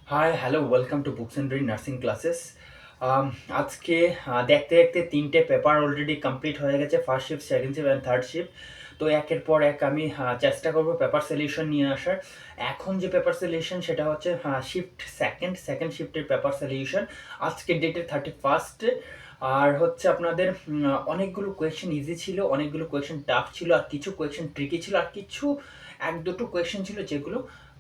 Hi hello welcome to books and brain nursing classes. আজকে দেখতে দেখতে তিনটে পেপার অলরেডি কমপ্লিট হয়ে গেছে, first shift, second shift and third shift. তো একের পর এক আমি চেষ্টা করব পেপার সলিউশন নিয়ে আসার। এখন যে পেপার সলিউশন সেটা হচ্ছে শিফট সেকেন্ড শিফটের পেপার সলিউশন আজকের ডেটে 31st। আর হচ্ছে আপনাদের অনেকগুলো কোয়েশ্চেন ইজি ছিল, অনেকগুলো কোয়েশ্চেন টাফ ছিল, আর কিছু কোয়েশ্চেন ট্রিকি ছিল, আর কিছু এক দুটো কোয়েশ্চেন ছিল যেগুলো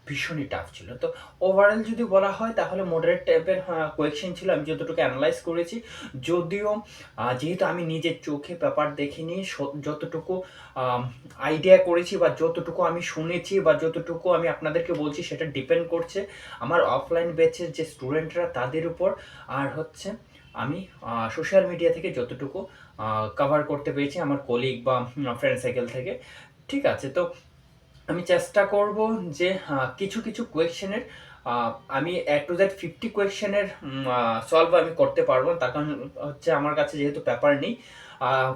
ভীষণই টাফ ছিল। তো ওভারঅল যদি বলা হয় তাহলে মডারেট টাইপের কোয়েশ্চেন ছিল, আমি যতটুকু অ্যানালাইজ করেছি। যদিও যেহেতু আমি নিজের চোখে পেপার দেখিনি, যতটুকু আইডিয়া করেছি বা যতটুকু আমি শুনেছি বা যতটুকু আমি আপনাদেরকে বলছি সেটা ডিপেন্ড করছে আমার অফলাইন ব্যাচের যে স্টুডেন্টরা তাদের উপর, আর হচ্ছে আমি সোশ্যাল মিডিয়া থেকে যতটুকু কভার করতে পেরেছি আমার কলিগ বা ফ্রেন্ড সার্কেল থেকে। ঠিক আছে, তো আমি চেষ্টা করব যে কিছু কিছু কোয়েশ্চেনের আমি টু দ্যাট 50 কোয়েশ্চেনের সলভ আমি করতে পারবো না, তার কারণ হচ্ছে আমার কাছে যেহেতু পেপার নেই।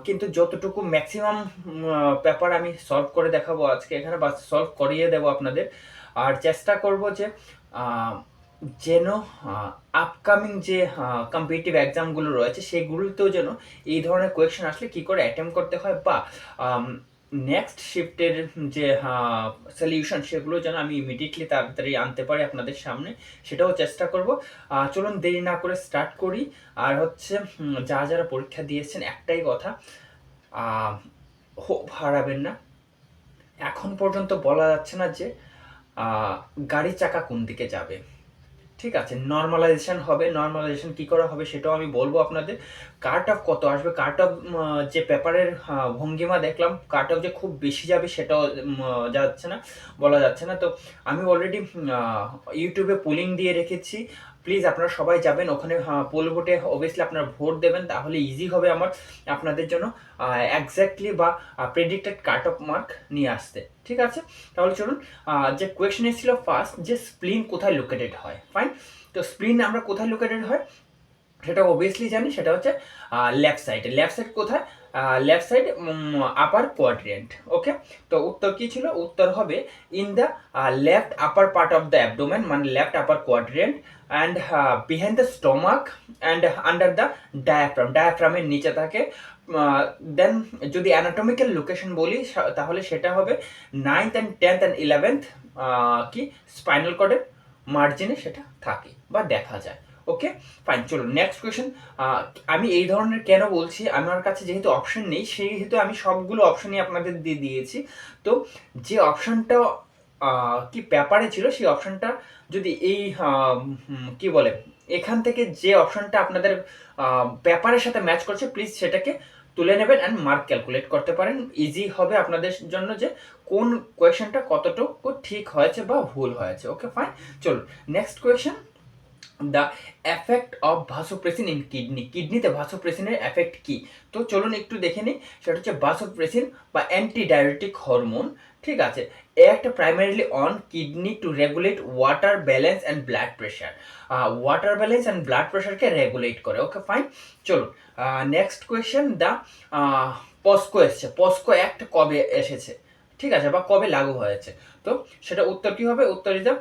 কিন্তু যতটুকু ম্যাক্সিমাম পেপার আমি সলভ করে দেখাবো আজকে এখানে, বা সলভ করিয়ে দেবো আপনাদের। আর চেষ্টা করব যে আহ, যেন আপকামিং যে কম্পিটিটিভ এক্সামগুলো রয়েছে সেগুলোতেও যেন এই ধরনের কোয়েশ্চেন আসলে কি করে অ্যাটেম্প করতে হয়, বা নেক্সট শিফটের যে সলিউশন সেগুলো যেন আমি ইমিডিয়েটলি তাড়াতাড়ি আনতে পারি আপনাদের সামনে, সেটাও চেষ্টা করব। চলুন দেরি না করে স্টার্ট করি। আর হচ্ছে যারা পরীক্ষা দিয়েছেন একটাই কথা, হোপ হারাবেন না। এখন পর্যন্ত বলা যাচ্ছে না যে গাড়ির চাকা কোন দিকে যাবে। ঠিক আছে, নর্মালাইজেশন হবে, নর্মালাইজেশন কি করা হবে সেটাও আমি বলবো আপনাদের। কাট অফ কত আসবে, কাট অফ যে পেপারের ভঙ্গিমা দেখলাম, কাট অফ যে খুব বেশি যাবে সেটাও যাচ্ছে না, বলা যাচ্ছে না। তো আমি অলরেডি ইউটিউবে পোলিং দিয়ে রেখেছি, প্লিজ আপনারা সবাই যাবেন ওখানে, পোল ভোটে অবভিয়াসলি আপনারা ভোট দেবেন, তাহলে ইজি হবে আমার আপনাদের জন্য এক্স্যাক্টলি বা প্রেডিক্টেড কাট অফ মার্ক নিয়ে আসতে। ঠিক আছে, তাহলে চলুন। যে কোয়েশ্চেন এসেছিল ফার্স্ট, যে স্প্লিন কোথায় লোকেটেড হয়। ফাইন, তো স্প্লিন আমরা কোথায় লোকেটেড হয় সেটা অবভিয়াসলি জানি, সেটা হচ্ছে লেফট সাইডে। লেফট সাইড কোথায়? Left side upper quadrant. Okay, তো উত্তর কি ছিল? উত্তর হবে in the left upper part of the abdomen, মানে left upper quadrant, and behind the stomach and under the diaphragm, ডায়াফ্রামের নিচে থাকে। দেন যদি অ্যানাটমিক্যাল লোকেশন বলি তাহলে সেটা হবে 9th and 10th and 11th কি স্পাইনাল কর্ডের মার্জিনে সেটা থাকে বা দেখা যায়। ওকে, ফাইন, চলুন নেক্সট কোয়েশ্চেন। আমি এই ধরনের কেন বলছি, আমার কাছে যেহেতু অপশন নেই সেহেতু আমি সবগুলো অপশনই আপনাদের দিয়ে দিয়েছি। তো যে অপশনটা কি পেপারে ছিল সেই অপশনটা যদি এই কি বলে এখান থেকে যে অপশনটা আপনাদের পেপারের সাথে ম্যাচ করছে, প্লিজ সেটাকে তুলে নেবেন অ্যান্ড মার্ক ক্যালকুলেট করতে পারেন। ইজি হবে আপনাদের জন্য যে কোন কোয়েশ্চেনটা কতটুকু ঠিক হয়েছে বা ভুল হয়েছে। ওকে, ফাইন, চলুন next question. The effect of vasopressin in kidney, কিডনিতে ভাসোপ্রেসিনের এফেক্ট কি? তো চলুন একটু দেখে নিই। সেটা হচ্ছে ভাসোপ্রেসিন বা অ্যান্টি ডায়াবেটিক হরমোন। ঠিক আছে, act primarily on kidney to regulate water balance and blood pressure. Water balance and blood প্রেশারকে রেগুলেট করে। ওকে, ফাইন, চলুন নেক্সট কোয়েশ্চেন। দ্য পস্কো এসছে, পস্কো অ্যাক্ট কবে এসেছে, ঠিক আছে, বা কবে লাগু হয়েছে? তো সেটা উত্তর কি হবে? উত্তর is the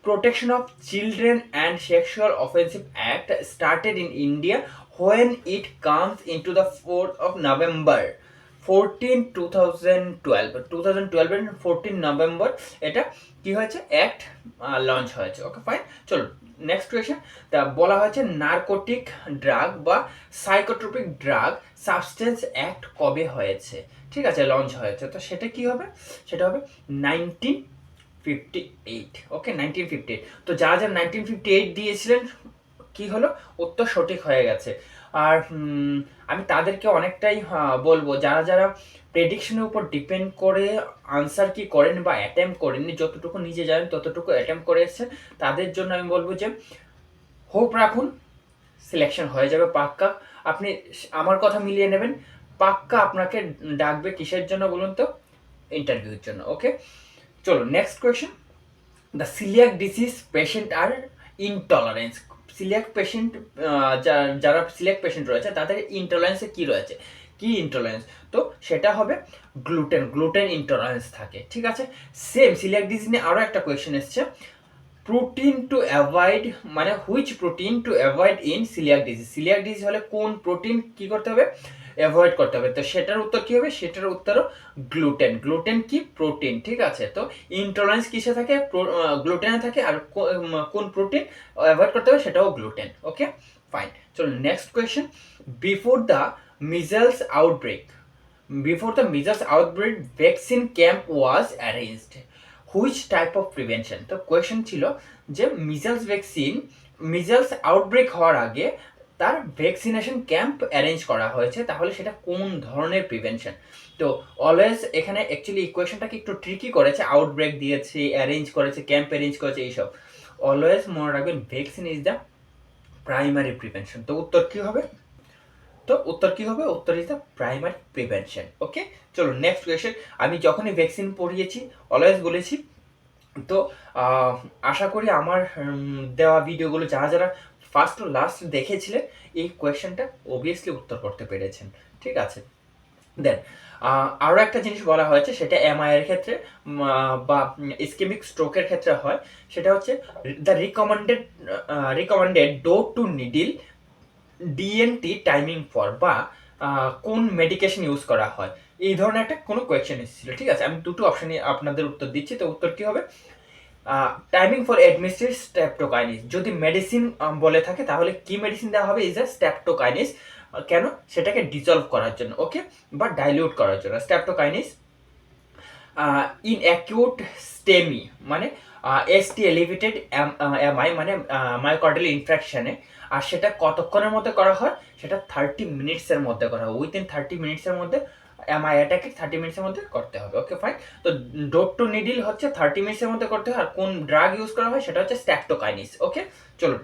protection of children and sexual offensive act started in India when it comes into the 4th of November 14 2012 এর 14 নভেম্বর এটা কি হয়েছে, অ্যাক্ট লঞ্চ হয়েছে। ওকে, ফাইন, চলুন নেক্সট কোয়েশ্চেন। তা বলা হয়েছে নার্কোটিক ড্রাগ বা সাইকোট্রপিক ড্রাগ সাবস্টেন্স অ্যাক্ট কবে হয়েছে, ঠিক আছে, লঞ্চ হয়েছে। তো সেটা কি হবে? সেটা হবে 1958। ওকে, 1958। তো যারা যারা 1958 দিয়েছিলেন কি হলো, উত্তর সঠিক হয়ে গেছে। আর আমি তাদেরকে অনেকটাই বলবো, যারা যারা প্রেডিকশনের উপর ডিপেন্ড করে আনসার কি করেন বা অ্যাটেম্প করেননি, যতটুকু নিজে জানেন ততটুকু অ্যাটেম্প করে এসেছেন, তাদের জন্য আমি বলবো যে হোপ রাখুন, সিলেকশন হয়ে যাবে পাক্কা। আপনি আমার কথা মিলিয়ে নেবেন, পাক্কা আপনাকে ডাকবে কিসের জন্য বলুন তো? ইন্টারভিউর জন্য। ওকে, চলো next question. The coeliac disease patient আর ইনটলারেন্স, সিলিয়াক পেশেন্ট যারা সিলিয়াক পেশেন্ট রয়েছে তাদের ইনটলারেন্সে কি রয়েছে, কি ইনটলারেন্স? তো সেটা হবে গ্লুটেন, গ্লুটেন ইনটলারেন্স থাকে। ঠিক আছে, সেম সিলিয়াক ডিজিজ নিয়ে আরও একটা কোয়েশ্চেন এসছে। প্রোটিন টু অ্যাভয়েড, মানে which protein to avoid in coeliac disease. Coeliac disease হলে কোন প্রোটিন কি করতে হবে, অ্যাভয়েড করতে হবে। তো সেটার উত্তর কি হবে, সেটার উত্তরও গ্লুটেন। গ্লুটেন কি, প্রোটিন, ঠিক আছে। তো ইনটলারেন্স কিসে থাকে, গ্লুটেনে থাকে। আর কোন প্রোটিন অ্যাভয়েড করতে হবে, সেটাও গ্লুটেন। ওকে ফাইন, চলো next question. Before the measles outbreak, before the measles outbreak vaccine camp was arranged, which type of prevention. তো কোয়েশ্চেন ছিল যে মিজলস ভ্যাকসিন, মিজলস আউটব্রেক হওয়ার আগে তার ভ্যাকসিনেশন ক্যাম্প অ্যারেঞ্জ করা হয়েছে, তাহলে সেটা কোন ধরনের প্রিভেনশন। তো অলওয়েজ এখানে অ্যাকচুয়ালি ইকুয়েশনটাকে একটু ট্রিকি করেছে, আউটব্রেক দিয়েছে, অ্যারেঞ্জ করেছে, ক্যাম্প অ্যারেঞ্জ করেছে, এইসব। অলওয়েজ মনে রাখবেন vaccine is the primary prevention. তো উত্তর কি হবে, তো উত্তর কি হবে, উত্তর ইজ দ্য প্রাইমারি প্রিভেনশন। ওকে চলো নেক্সট কোয়েশ্চেন। আমি যখনই ভ্যাকসিন পড়িয়েছি অলওয়েজ বলেছি, তো আশা করি আমার দেওয়া ভিডিওগুলো যারা যারা ফার্স্ট ও লাস্ট দেখেছিলেন এই কোয়েশ্চেনটা অবভিয়াসলি উত্তর করতে পেরেছেন, ঠিক আছে। দেন আরও একটা জিনিস বলা হয়েছে, সেটা এমআই এর ক্ষেত্রে বা ইসকেমিক স্ট্রোকের ক্ষেত্রে হয়, সেটা হচ্ছে the recommended door to needle DNT timing for, বা কোন মেডিকেশন ইউজ করা হয়, এই ধরনের একটা কোনো কোয়েশ্চেন এসেছিল, ঠিক আছে। আমি দুটো অপশানে আপনাদের উত্তর দিচ্ছি, তো উত্তর কি হবে, টাইমিং ফর অ্যাডমিনিস্ট্রেট স্ট্রেপ্টোকাইনিস। যদি মেডিসিন বলে থাকে তাহলে কি মেডিসিন দেওয়া হবে, ইজ আ স্ট্রেপ্টোকাইনিস। কেন, সেটাকে ডিজলভ করার জন্য, ওকে, বা ডাইলিউট করার জন্য স্ট্রেপ্টোকাইনিস। ইন অ্যাকিউট স্টেমি, মানে এসটি এলিভেটেড এমআই, মানে মায়োকার্ডিয়াল ইনফ্রাকশনে। আর সেটা কতক্ষণের মধ্যে করা হয়, সেটা 30 মিনিটসের মধ্যে করা হয়, উইদিন 30 মিনিটসের মধ্যে এমআই অ্যাটাকে 30 মিনিটসের মধ্যে করতে হবে। ওকে ফাইন, তো ডোর টু নিডিল হচ্ছে 30 মিনিটসের মধ্যে করতে হয়। আর কোন ড্রাগ ইউজ করা হয়, সেটা হচ্ছে স্ট্রেপ্টোকাইনিস। ওকে চলুন,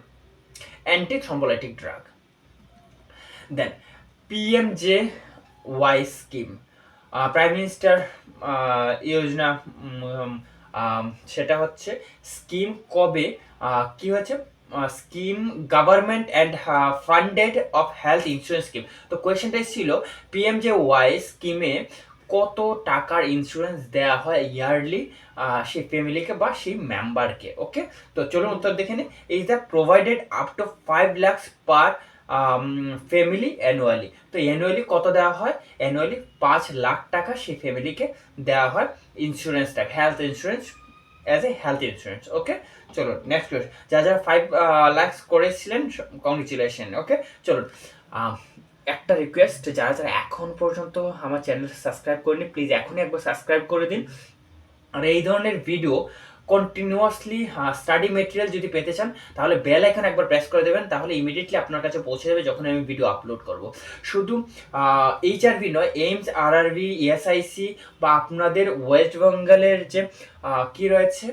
অ্যান্টি থ্রম্বোলাইটিক ড্রাগ। দেন পিএমজে ওয়াই স্কিম, প্রাইম মিনিস্টার যোজনা, সেটা হচ্ছে স্কিম কবে কি হয়েছে, scheme government and funded of health insurance scheme. তো কোয়েশ্চেনটা ছিল পিএমজে ওয়াই স্কিমে কত টাকার ইন্স্যুরেন্স দেওয়া হয় ইয়ারলি সেই ফ্যামিলিকে বা সেই মেম্বারকে। ওকে, তো চলুন উত্তর দেখে নিই। Is the provided up to 5 lakh per family annually. তো অ্যানুয়ালি কত দেওয়া হয়, অ্যানুয়ালি 5 লাখ টাকা সেই ফ্যামিলিকে দেওয়া হয় ইন্স্যুরেন্সটা, health insurance, as a health insurance. Okay চলো নেক্সট কোয়েশ্চন। যারা 5 লাখস করেছিলেন কংগ্রেচুলেশন। ওকে চলুন, একটা রিকোয়েস্ট, যারা যারা এখন পর্যন্ত আমার চ্যানেল সাবস্ক্রাইব করেনি প্লিজ এখনই একবার সাবস্ক্রাইব করে দিন। আর এই ধরনের ভিডিও কন্টিনিউয়াসলি স্টাডি মেটেরিয়াল যদি পেতে চান তাহলে বেল আইকন একবার প্রেস করে দেবেন, তাহলে ইমিডিয়েটলি আপনার কাছে পৌঁছে যাবে যখন আমি ভিডিও আপলোড করব। শুধু এইচআরভি নয়, এইমস, আরআরবি, ইএসআইসি বা আপনাদের ওয়েস্ট বেঙ্গলের যে কি রয়েছে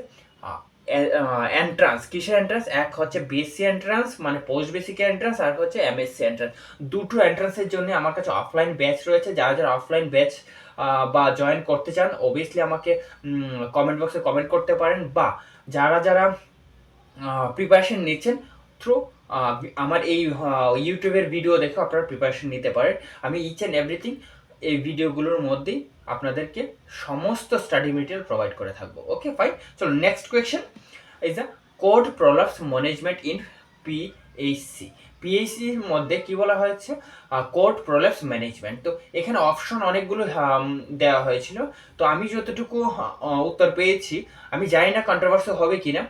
এন্ট্রান্স, কিসের এন্ট্রান্স, এক হচ্ছে বিএসসি এন্ট্রান্স মানে পোস্ট বেসিক এন্ট্রান্স, আর হচ্ছে এমএসসি এন্ট্রান্স। দুটো এন্ট্রান্সের জন্য আমার কাছে অফলাইন ব্যাচ রয়েছে। যারা যারা অফলাইন ব্যাচ বা জয়েন করতে চান অবভিয়াসলি আমাকে কমেন্ট বক্সে কমেন্ট করতে পারেন, বা যারা যারা প্রিপারেশন নিচ্ছেন থ্রু আমার এই ইউটিউবের ভিডিও দেখে আপনারা প্রিপারেশন নিতে পারেন। আমি ইচ অ্যান্ড এভরিথিং এই ভিডিওগুলোর মধ্যেই আপনাদেরকে সমস্ত স্টাডি মেটেরিয়াল প্রোভাইড করে থাকবো। ওকে ফাইন, চলো next question is the cord prolapse management in PHC. পিএইচসির মধ্যে কি বলা হয়েছে, কোড প্রলাপস ম্যানেজমেন্ট। তো এখানে অপশন অনেকগুলো দেওয়া হয়েছিল, তো আমি যতটুকু উত্তর পেয়েছি, আমি জানি না কন্ট্রোভার্সি হবে কিনা,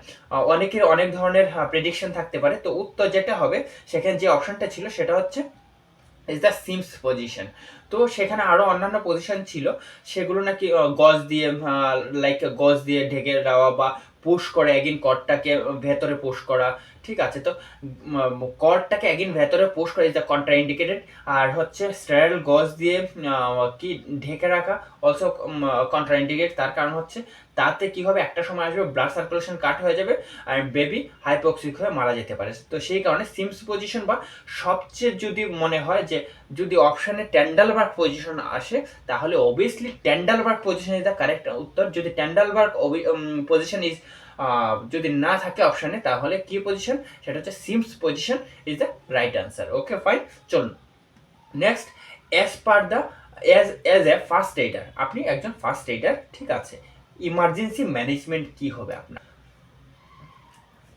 অনেকের অনেক ধরনের প্রেডিকশন থাকতে পারে। তো উত্তর যেটা হবে, সেখানে যে অপশনটা ছিল সেটা হচ্ছে ইজ দ্য সিমস পজিশন। তো সেখানে আরও অন্যান্য পজিশন ছিল, সেগুলো নাকি গজ দিয়ে, লাইক গজ দিয়ে ঢেকে দেওয়া বা পুশ করে এগিন কর্ডটাকে ভেতরে পুশ করা, ঠিক আছে। তো কর্ডটাকে এগিন ভেতরে পুশ করে ইজ দ্য কন্ট্রা ইন্ডিকেটেড। আর হচ্ছে স্টেরাইল গজ দিয়ে কি ঢেকে রাখা অলসো কন্ট্রা ইন্ডিকেট। তার কারণ হচ্ছে তাতে কি হবে, একটা সময় আসবে ব্লাড সার্কুলেশন কাট হয়ে যাবে আর বেবি হাইপোক্সিক হয়ে মারা যেতে পারে। তো সেই কারণে সিমস পজিশন, বা সবচেয়ে যদি মনে হয় যে যদি অপশানে টেন্ডালবার্গ পজিশন আসে তাহলে obviously Trendelenburg position is the correct উত্তর। যদি টেন্ডালবার্গ পজিশন ইজ যদি না থাকে অপশানে, তাহলে কি পজিশন, সেটা হচ্ছে Sims position is the right answer. Okay fine, চলুন next. As per the as a first aider, আপনি একজন ফার্স্ট এইডার, ঠিক আছে, ইমার্জেন্সি ম্যানেজমেন্ট কি হবে আপনার।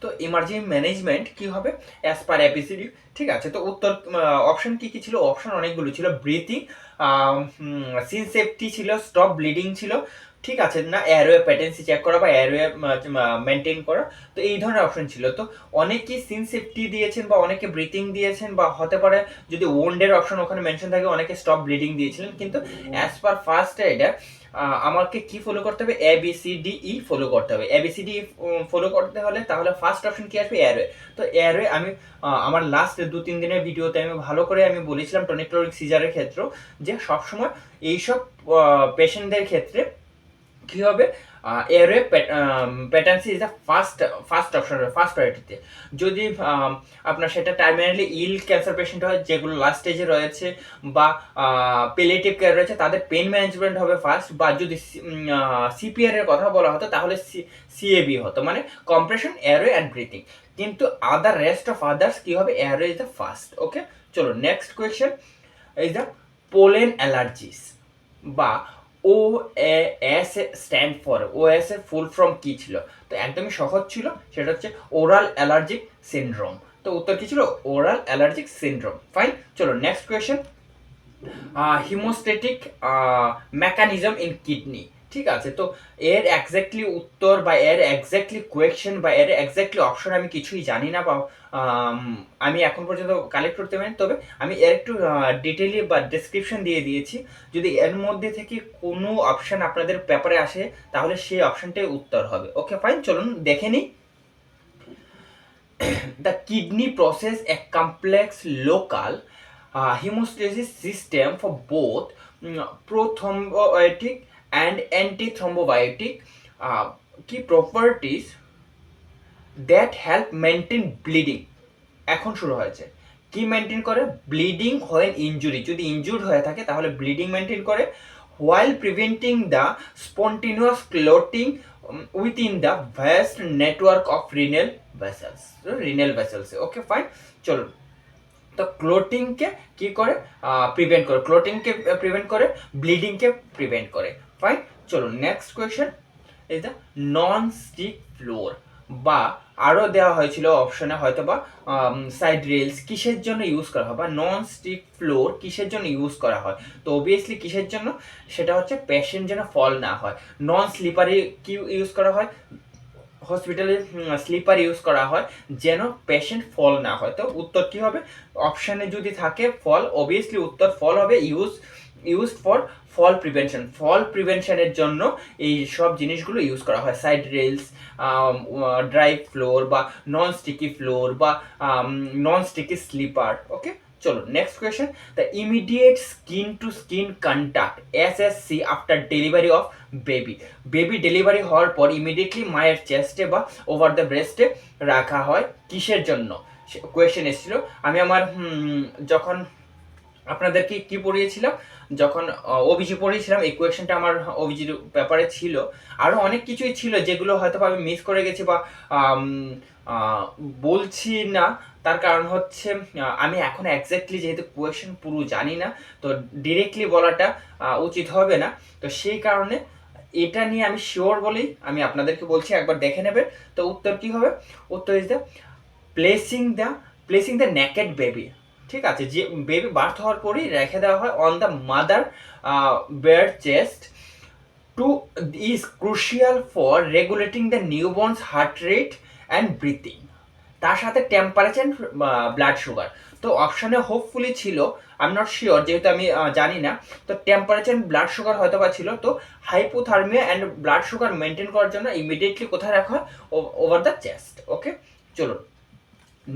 তো ইমার্জেন্সি ম্যানেজমেন্ট কি হবে অ্যাজ পার এবিসিডি। ঠিক আছে, তো উত্তর অপশন কি কি ছিল? অপশন অনেকগুলো ছিল। ব্রিথিং, সিন সেফটি ছিল, স্টপ ব্লিডিং ছিল, ঠিক আছে না, এয়ারওয়ে প্যাটেন্সি চেক করা বা এয়ারওয়ে মেনটেন করা। তো এই ধরনের অপশন ছিল। তো অনেকেই সিন সেফটি দিয়েছেন বা অনেকে ব্রিথিং দিয়েছেন, বা হতে পারে যদি ওন্ডের অপশন ওখানে মেনশন থাকে অনেকে স্টপ ব্লিডিং দিয়েছিলেন। কিন্তু অ্যাজ পার ফার্স্ট এটা আমাকে কি ফলো করতে হবে? A B C D E follow করতে হবে। A B C D follow করতে হলে তাহলে ফার্স্ট অপশন কি আসবে? এয়ারওয়ে। তো এয়ারওয়ে আমি আমার লাস্ট 2-3 দিনের ভিডিওতে আমি ভালো করে আমি বলেছিলাম টনিক ক্লোরিক সিজারের ক্ষেত্রে যে সবসময় এইসব পেশেন্টদের ক্ষেত্রে কি হবে? এয়ারওয়ে প্যাটার্নসি is the first option, first প্রায়োরিটিতে। যদি আপনার সেটা টার্মিনালি ইল ক্যান্সার পেশেন্ট হয় যেগুলো লাস্ট স্টেজে রয়েছে, বা পেলিয়েটিভ কেয়ার রয়েছে, তাদের পেন ম্যানেজমেন্ট হবে ফার্স্ট। বা যদি সিপিআর এর কথা বলা হতো তাহলে সিএবি হতো, মানে কম্প্রেশন, এয়ারওয়ে অ্যান্ড ব্রিথিং। কিন্তু রেস্ট অফ আদার্স কি হবে? Airway is the first. Okay, চলো next question is the pollen allergies বা OAS স্ট্যান্ড ফর, OAS এর ফুল ফর্ম কি ছিল? তো একদমই সহজ ছিল, সেটা হচ্ছে ওরাল অ্যালার্জিক সিনড্রোম। তো উত্তর কি ছিল? Oral allergic syndrome. ফাইন, চলো next question. Haemostatic mechanism in kidney. ঠিক আছে, তো এর এক্স্যাক্টলি উত্তর বা এর এক্স্যাক্টলি কোয়েশ্চেন বা এর এক্স্যাক্টলি অপশন আমি কিছুই জানি না, বা আমি এখন পর্যন্ত কালেক্ট করতে পারিনি। তবে আমি এর একটু ডিটেইলি বা ডেসক্রিপশন দিয়ে দিয়েছি। যদি এর মধ্যে থেকে কোনো অপশন আপনাদের পেপারে আসে তাহলে সেই অপশনটাই উত্তর হবে। ওকে ফাইন, চলুন দেখে নিই। The kidney process a complex local hemostasis system for both prothrombotic and antithrombotic key properties that help maintain bleeding. এখন শুরু হয়েছে। কি মেনটেন করে? ব্লিডিং হোয়েন ইনজুরি, যদি ইনজুর্ড হয়ে থাকে তাহলে ব্লিডিং মেনটেন করে, while preventing the spontaneous clotting within the vast network of renal vessels. Okay fine, চলুন। তো ক্লোটিংকে কি করে? প্রিভেন্ট করে, ক্লোটিংকে প্রিভেন্ট করে, ব্লিডিংকে প্রিভেন্ট করে। ফাইন, চলুন next question is the non stick floor, বা আরও দেওয়া হয়েছিল অপশনে হয়তো বা সাইড রেলস কিসের জন্য ইউজ করা হয়, বা নন স্টিক ফ্লোর কিসের জন্য ইউজ করা হয়? তো অবভিয়াসলি কিসের জন্য? সেটা হচ্ছে পেশেন্ট যেন ফল না হয়। নন স্লিপারি কি ইউজ করা হয়? হসপিটালে স্লিপার ইউজ করা হয় যেন পেশেন্ট ফল না হয়। তো উত্তর কি হবে? অপশানে যদি থাকে ফল, অবভিয়াসলি উত্তর ফল হবে। ইউজ ফর ফল প্রিভেনশন, ফল প্রিভেনশনের জন্য এই সব জিনিসগুলো ইউজ করা হয়। সাইড রেলস, ড্রাই ফ্লোর, বা নন স্টিকি ফ্লোর, বা নন স্টিকি স্লিপার। ওকে, চলো next question. The immediate skin to skin contact SSC after delivery of baby delivery হওয়ার পর ইমিডিয়েটলি মায়ের চেস্টে বা ওভার দ্য ব্রেস্টে রাখা হয় কিসের জন্য? কোয়েশ্চেন এসেছিল। আমি আমার যখন আপনাদেরকে কি পড়িয়েছিলাম, যখন ওবিজি পড়িয়েছিলাম, এই কোয়েশ্চেনটা আমার ওবিজির ব্যাপারে ছিল। আরও অনেক কিছুই ছিল যেগুলো হয়তো আমি মিস করে গেছি বা বলছি না। তার কারণ হচ্ছে আমি এখন এক্স্যাক্টলি যেহেতু কোয়েশ্চেন পুরো জানি না, তো ডিরেক্টলি বলাটা উচিত হবে না। তো সেই কারণে এটা নিয়ে আমি শিওর বলেই আমি আপনাদেরকে বলছি, একবার দেখে নেবেন। তো উত্তর কি হবে? উত্তর is the placing the naked baby. ঠিক আছে, যে বেবি বার্থ হওয়ার পরেই রেখে দেওয়া হয় on the mother bare chest to is crucial for regulating the newborn's heart rate and breathing. তার সাথে টেম্পারেচার, ব্লাড সুগার। তো অপশানে হোপফুলি ছিল, আই এম নট শিওর যেহেতু আমি জানি না। তো টেম্পারেচার ব্লাড সুগার হয়তো বা ছিল। তো hypothermia and blood sugar maintain করার জন্য ইমিডিয়েটলি কোথায় রাখা হয়? Over the chest. ওকে, চলুন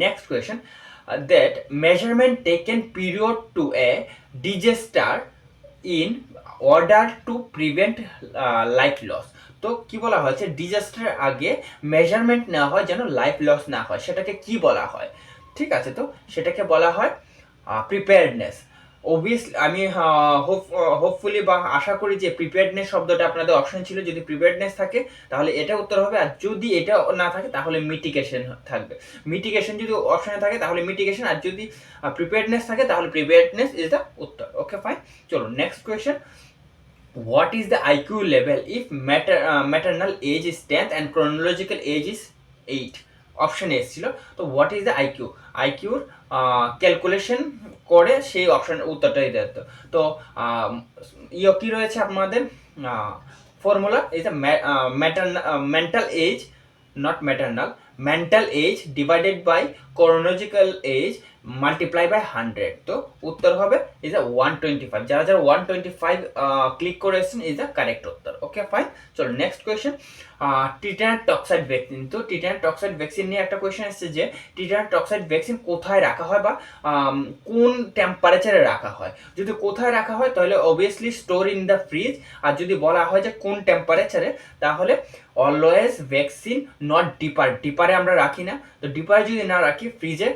next question. That measurement taken period to a disaster in order to prevent life loss. তো কি বলা হয়েছে? ডিজাস্টারের আগে মেজারমেন্ট নেওয়া হয় যেন লাইফ লস না হয়, সেটাকে কি বলা হয়? ঠিক আছে, তো সেটাকে বলা হয় প্রিপেয়ার্ডনেস। অবভিয়াসলি আমি হোপফুলি বা আশা করি যে প্রিপেয়ার্ডনেস শব্দটা আপনাদের অপশন ছিল। যদি প্রিপেয়ার্ডনেস থাকে তাহলে এটা উত্তর হবে, আর যদি এটা না থাকে তাহলে মিটিগেশন থাকবে। মিটিগেশন যদি অপশনে থাকে তাহলে মিটিগেশন, আর যদি প্রিপেয়ার্ডনেস থাকে তাহলে প্রিপেয়ার্ডনেস ইজ দ্য উত্তর। ওকে ফাইন, চলো next question. What is the IQ level if maternal age is 10th and chronological age is 8? অপশানে এসেছিল। তো হোয়াট ইজ দ্য আইকিউ, আইকিউর ক্যালকুলেশন করে সেই অপশান উত্তরটা দিতে হতো। তো কি রয়েছে আপনাদের formula is the mental age, not maternal, mental age divided by chronological age multiply by 100। তো উত্তর হবে ইজ দ্য 125। যারা যারা 125 ক্লিক করে এসেছেন ইজ দ্য কারেক্ট উত্তর। ওকে ফাইন, চলো নেক্সট কোয়েশ্চেন। টিটানাস toxoid vaccine. তো টিটানাস টক্সাইড ভ্যাকসিন নিয়ে একটা কোয়েশ্চেন এসেছে যে টিটানাস টক্সাইড ভ্যাকসিন কোথায় রাখা হয় বা কোন টেম্পারেচারে রাখা হয়। যদি কোথায় রাখা হয় তাহলে obviously store in the fridge, আর যদি বলা হয় যে কোন টেম্পারেচারে তাহলে অলওয়েজ ভ্যাকসিন নট ডিপার, ডিপারে আমরা রাখি না। তো ডিপারে যদি না রাখি ফ্রিজে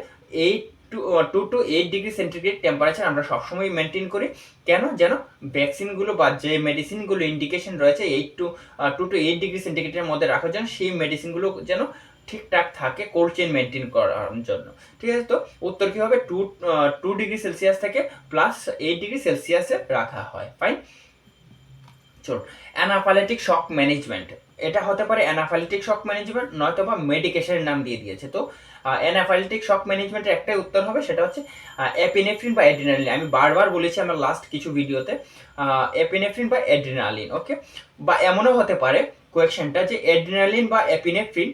2 to 8 ডিগ্রি সেন্টিগ্রেড টেম্পারেচার আমরা সবসময় মেনটেন করি। কেন? যেন ভ্যাকসিনগুলো বা যে মেডিসিনগুলো ইন্ডিকেশন রয়েছে 2 to 8 ডিগ্রি সেন্টিগ্রেডের মধ্যে রাখার জন্য, সেই মেডিসিনগুলো যেন ঠিকঠাক থাকে কোল্ড চেইন মেনটেন করার জন্য। ঠিক আছে, তো উত্তর কি হবে 2 ডিগ্রি সেলসিয়াস থেকে +8 ডিগ্রি সেলসিয়াসে রাখা হয়। ফাইন, চলো অ্যানাফাইলেটিক শক ম্যানেজমেন্ট। এটা হতে পারে অ্যানাফাইলেটিক শক ম্যানেজমেন্ট, নয়তো বা মেডিকেশনের নাম দিয়ে দিয়েছে। তো অ্যানাফাইলেটিক শক ম্যানেজমেন্টের একটাই উত্তর হবে, সেটা হচ্ছে এপিনেফ্রিন বা অ্যাড্রিনালিন। আমি বারবার বলেছি আমার লাস্ট কিছু ভিডিওতে, এপিনেফ্রিন বা অ্যাড্রিনালিন। ওকে, বা এমনও হতে পারে কোয়েশ্চেনটা যে অ্যাড্রিনালিন বা এপিনেফ্রিন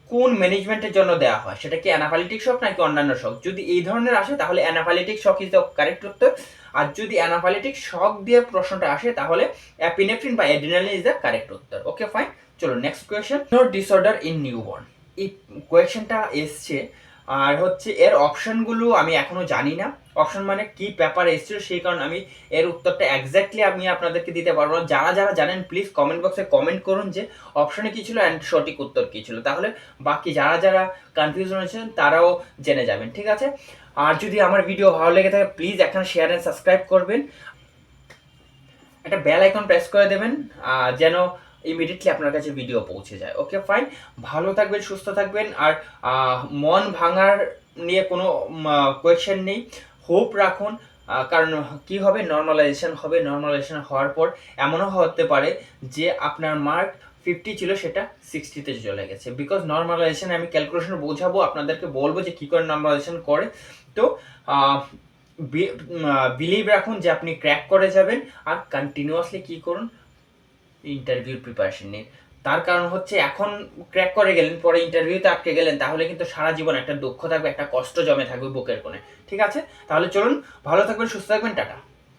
কোন ম্যানেজমেন্টের জন্য দেওয়া হয়, সেটা কি অ্যানাফাইলেটিক শক নাকি অন্যান্য শক। যদি এই ধরনের আসে তাহলে অ্যানাফাইলেটিক শক ইজ দ্য কারেক্ট উত্তর। আর যদি অ্যানাফাইলেটিক শক দিয়ে প্রশ্নটা আসে তাহলে অ্যাপিনেফ্রিন বা অ্যাড্রিনালিন ইজ দ্য কারেক্ট উত্তর। ওকে ফাইন, চলো next question. Disorder in newborn, এই কোয়েশ্চেনটা এসছে আর হচ্ছে এর অপশনগুলো আমি এখনো জানি না। অপশন মানে কি পেপার এসেছিল, সেই কারণে আমি এর উত্তরটা এক্স্যাক্টলি আমি আপনাদেরকে দিতে পারবো না। যারা যারা জানেন প্লিজ কমেন্ট বক্সে কমেন্ট করুন যে অপশনে কি ছিল অ্যান্ড সঠিক উত্তর কি ছিল, তাহলে বাকি যারা যারা কনফিউশন হয়েছেন তারাও জেনে যাবেন। ঠিক আছে, আর যদি আমার ভিডিও ভালো লেগে থাকে প্লিজ এখানে শেয়ার অ্যান্ড সাবস্ক্রাইব করবেন, একটা বেল আইকন প্রেস করে দেবেন যেন ইমিডিয়েটলি আপনার কাছে ভিডিও পৌঁছে যায়। ওকে ফাইন, ভালো থাকবেন, সুস্থ থাকবেন, আর মন ভাঙার নিয়ে কোনো কোয়েশ্চেন নেই, হোপ রাখুন। কারণ কি হবে, নর্মালাইজেশন হবে, নর্মালাইজেশন হওয়ার পর এমনও হতে পারে যে আপনার মার্ক 50 ছিল সেটা 60-তে চলে গেছে। বিকজ নর্মালাইজেশন আমি ক্যালকুলেশন বোঝাবো, আপনাদেরকে বলবো যে কী করে নর্মালাইজেশন করে। তো বিলিভ রাখুন যে আপনি ক্র্যাক করে যাবেন, আর কন্টিনিউয়াসলি কী করুন, ইন্টারভিউর প্রিপারেশন নিন। তার কারণ হচ্ছে এখন ক্র্যাক করে গেলেন, পরে ইন্টারভিউতে আটকে গেলেন, তাহলে কিন্তু সারা জীবন একটা দুঃখ থাকবে, একটা কষ্ট জমে থাকবে বুকের কোণে। ঠিক আছে, তাহলে চলুন, ভালো থাকবেন, সুস্থ থাকবেন, টাটা।